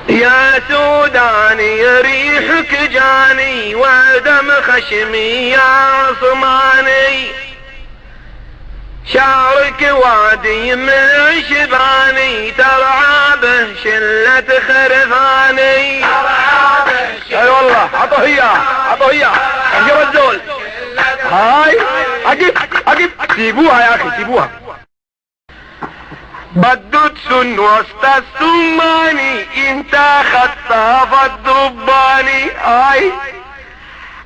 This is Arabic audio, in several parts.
يا سوداني ريحك جاني ودم خشمي يا عصماني، شارك وادي من شباني ترعى به شلة خرفاني. اي والله عطوه اياه عطوه اياه يا الزول. هاي اقف سيبوها يا اخي سيبوها. بدت سن وسط السماني انت خطاف الضباني. هاي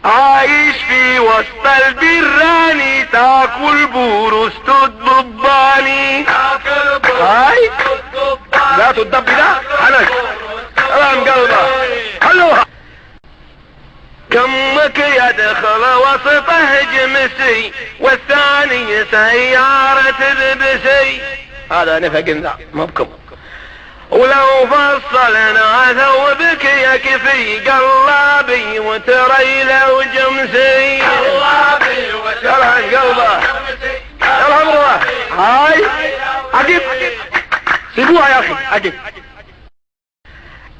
عايش في وسط البراني تاكل بورست الضباني. هاي ذات الضب ده حنك سلام قلبه حلوها. كمك يدخل وسطه جمسي والثاني سيارة ذبسي. هذا نفق ذا ما بكم. ولو فصلنا ثوبك يكفي قلابي وتريله وجمسي. قلابي وتريله وجمسي يلا امره. هاي عقب سيبوها يا اخي عقب.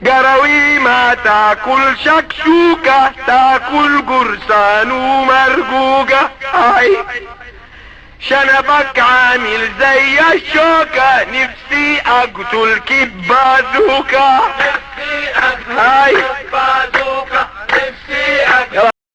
قروي ما تاكل شكشوكة تاكل قرصان ومرقوقة. هاي شنبك عامل زي الشوكة نفسي اقتل كبازوكا. هاي